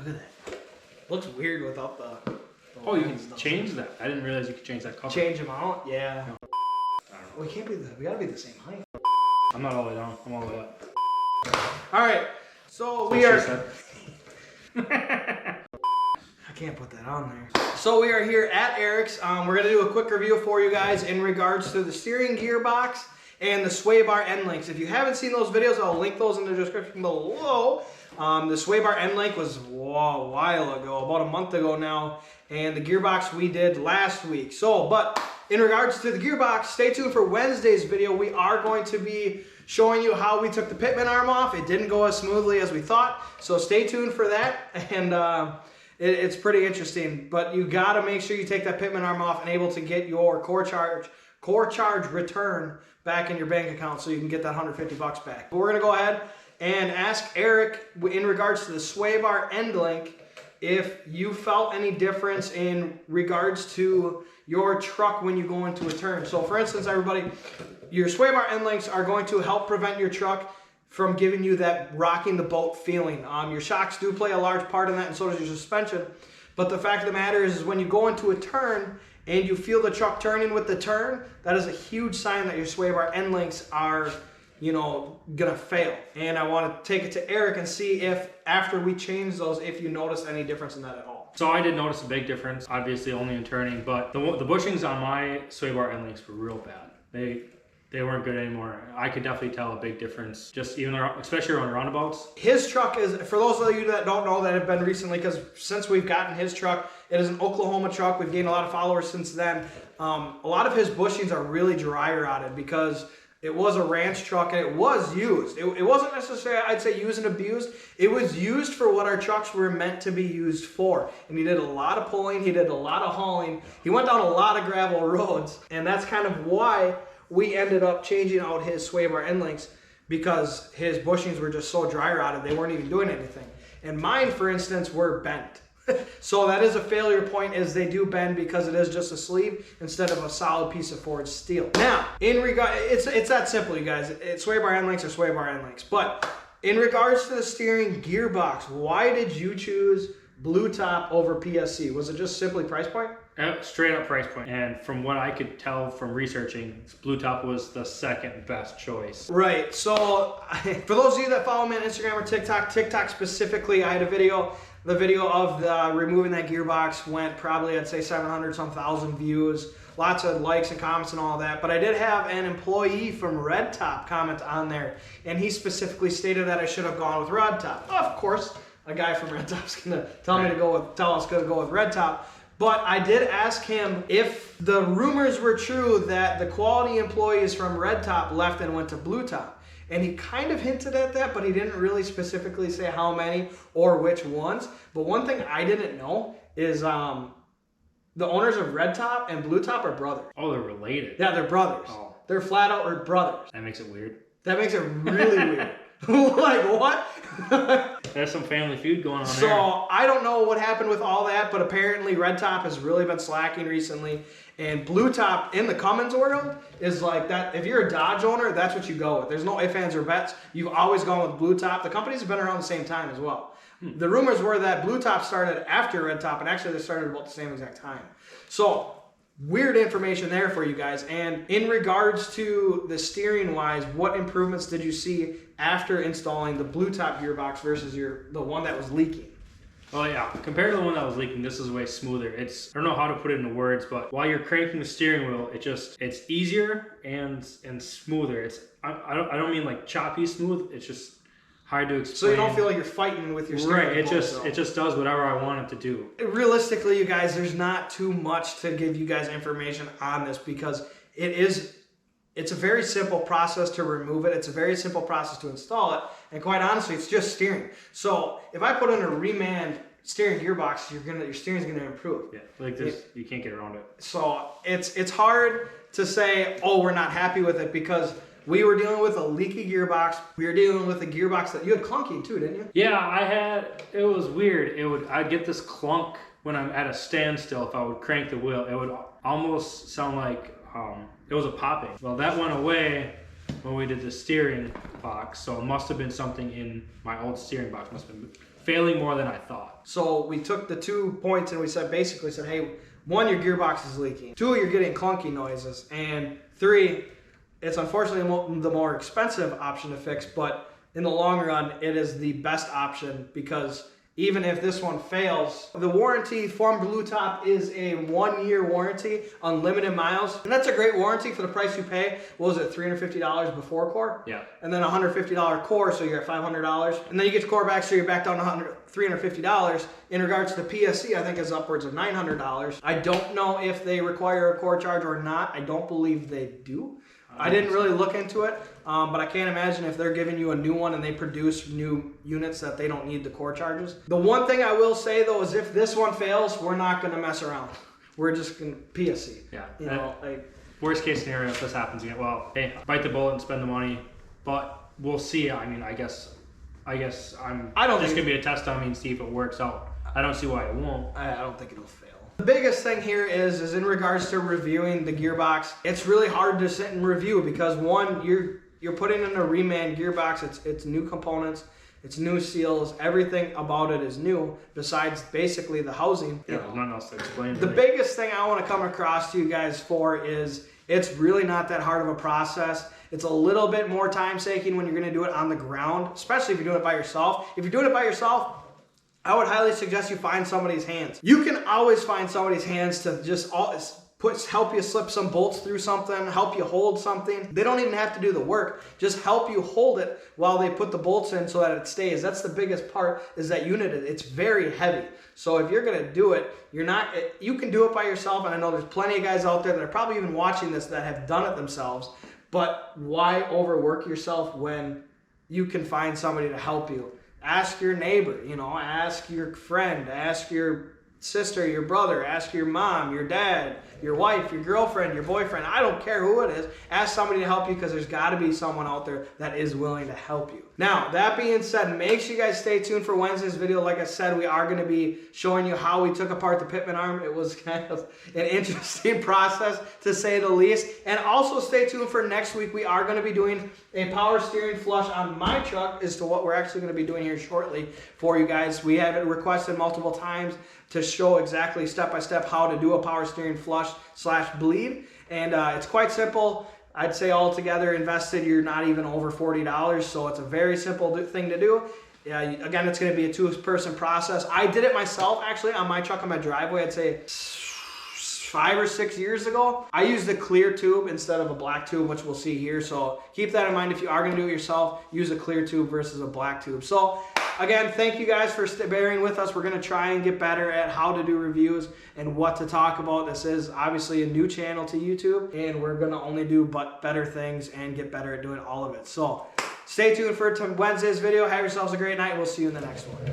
Look at that. Looks weird without the oh, you can change that. I didn't realize you could change that cover. Change them out? Yeah. No. I don't know. We can't be we gotta be the same height. I'm not all the way down. I'm all the way up. Alright, so we are... I can't put that on there. So we are here at Eric's. We're going to do a quick review for you guys in regards to the steering gearbox and the sway bar end links. If you haven't seen those videos, I'll link those in the description below. The sway bar end link was a while ago, about a month ago now, and the gearbox we did last week. So, but in regards to the gearbox, stay tuned for Wednesday's video. We are going to be showing you how we took the Pitman arm off. It didn't go as smoothly as we thought, so stay tuned for that. And it's pretty interesting, but you gotta make sure you take that Pitman arm off and able to get your core charge return back in your bank account so you can get that 150 bucks back. But we're gonna go ahead and ask Eric in regards to the sway bar end link if you felt any difference in regards to your truck when you go into a turn. So for instance, everybody, your sway bar end links are going to help prevent your truck from giving you that rocking the boat feeling. Your shocks do play a large part in that, and so does your suspension. But the fact of the matter is when you go into a turn and you feel the truck turning with the turn, that is a huge sign that your sway bar end links are, you know, gonna fail. And I want to take it to Eric and see if after we change those, if you notice any difference in that at all. So I did notice a big difference, obviously only in turning, but the bushings on my sway bar end links were real bad. They weren't good anymore. I could definitely tell a big difference, just even especially around roundabouts. His truck is, for those of you that don't know that have been recently, because since we've gotten his truck, it is an Oklahoma truck. We've gained a lot of followers since then. A lot of his bushings are really dry rotted because it was a ranch truck and it was used. It wasn't necessarily, I'd say, used and abused. It was used for what our trucks were meant to be used for. And he did a lot of pulling, he did a lot of hauling. He went down a lot of gravel roads, and that's kind of why we ended up changing out his sway bar end links, because his bushings were just so dry rotted, they weren't even doing anything. And mine, for instance, were bent. So that is a failure point, is they do bend because it is just a sleeve instead of a solid piece of forged steel. Now, in regard, it's that simple, you guys. Sway bar end links are sway bar end links. But in regards to the steering gearbox, why did you choose Blue Top over PSC? Was it just simply price point? Straight up price point. And from what I could tell from researching, Blue Top was the second best choice. Right. So for those of you that follow me on Instagram or TikTok specifically, I had a video. The video of removing that gearbox went probably, I'd say, 700-some thousand views. Lots of likes and comments and all that. But I did have an employee from Red Top comment on there, and he specifically stated that I should have gone with Red Top. Of course, a guy from Red Top's gonna tell us to go with Red Top. But I did ask him if the rumors were true that the quality employees from Red Top left and went to Blue Top. And he kind of hinted at that, but he didn't really specifically say how many or which ones. But one thing I didn't know is the owners of Red Top and Blue Top are brothers. Oh, they're related. Yeah, they're brothers. Oh. They're flat out brothers. That makes it weird. That makes it really weird. Like, what? There's some family feud going on there. So, I don't know what happened with all that, but apparently Red Top has really been slacking recently. And Blue Top in the Cummins world is like that. If you're a Dodge owner, that's what you go with. There's no ifs, ands, or bets. You've always gone with Blue Top. The companies have been around the same time as well. The rumors were that Blue Top started after Red Top, and actually they started about the same exact time. So, weird information there for you guys. And in regards to the steering wise, what improvements did you see after installing the Blue Top gearbox versus the one that was leaking? Oh yeah, compared to the one that was leaking, this is way smoother. I don't know how to put it into words, but while you're cranking the steering wheel, it's easier and smoother. I don't mean like choppy smooth. It's just hard to explain. So you don't feel like you're fighting with your steering wheel. Right, it just does whatever I want it to do. Realistically, you guys, there's not too much to give you guys information on this, because it's a very simple process to remove it. It's a very simple process to install it. And quite honestly, it's just steering. So if I put in a remand steering gearbox, your steering's gonna improve. Yeah, like this, you can't get around it. So it's hard to say, oh, we're not happy with it, because we were dealing with a leaky gearbox. We were dealing with a gearbox that you had clunking too, didn't you? Yeah, it was weird. I'd get this clunk when I'm at a standstill. If I would crank the wheel, it would almost sound like it was a popping. Well, that went away when we did the steering box, so it must have been something in my old steering box. Must have been failing more than I thought. So we took the 2 points and we said, basically said, hey, 1, your gearbox is leaking. 2, you're getting clunky noises. And 3, it's unfortunately the more expensive option to fix, but in the long run, it is the best option because even if this one fails, the warranty from Blue Top is a 1-year warranty, unlimited miles. And that's a great warranty for the price you pay. What was it, $350 before core? Yeah. And then a $150 core, so you're at $500. And then you get your core back, so you're back down to $350. In regards to the PSC, I think is upwards of $900. I don't know if they require a core charge or not. I don't believe they do. I didn't really look into it, but I can't imagine if they're giving you a new one and they produce new units that they don't need the core charges. The one thing I will say though is if this one fails, we're not going to mess around. We're just going to PSC. Yeah. You know, like, worst case scenario, if this happens again, well, hey, bite the bullet and spend the money, but we'll see. I mean, I guess I'm just going to be a test on me and see if it works out. I don't see why it won't. I don't think it'll fail. The biggest thing here is in regards to reviewing the gearbox. It's really hard to sit and review because 1, you're putting in a reman gearbox. It's new components, it's new seals. Everything about it is new besides basically the housing. Yeah, there's nothing else to explain. The biggest thing I want to come across to you guys for is it's really not that hard of a process. It's a little bit more time-taking when you're going to do it on the ground, especially if you're doing it by yourself. If you're doing it by yourself, I would highly suggest you find somebody's hands. You can always find somebody's hands to just help you slip some bolts through something, help you hold something. They don't even have to do the work. Just help you hold it while they put the bolts in so that it stays. That's the biggest part is that unit. It's very heavy. So if you're gonna do it, you can do it by yourself. And I know there's plenty of guys out there that are probably even watching this that have done it themselves. But why overwork yourself when you can find somebody to help you? Ask your neighbor, ask your friend, ask your sister, your brother, ask your mom, your dad, your wife, your girlfriend, your boyfriend. I don't care who it is. Ask somebody to help you because there's got to be someone out there that is willing to help you. Now, that being said, make sure you guys stay tuned for Wednesday's video. Like I said, we are going to be showing you how we took apart the Pitman arm. It was kind of an interesting process, to say the least. And also stay tuned for next week. We are going to be doing a power steering flush on my truck as to what we're actually going to be doing here shortly for you guys. We have it requested multiple times to show exactly step-by-step how to do a power steering flush / bleed. And it's quite simple. I'd say altogether invested, you're not even over $40, so it's a very simple thing to do. Again, it's going to be a 2-person process. I did it myself, actually, on my truck on my driveway, I'd say 5 or 6 years ago. I used a clear tube instead of a black tube, which we'll see here. So keep that in mind. If you are going to do it yourself, use a clear tube versus a black tube. So again, thank you guys for bearing with us. We're going to try and get better at how to do reviews and what to talk about. This is obviously a new channel to YouTube, and we're going to only do better things and get better at doing all of it. So stay tuned for Wednesday's video. Have yourselves a great night. We'll see you in the next one.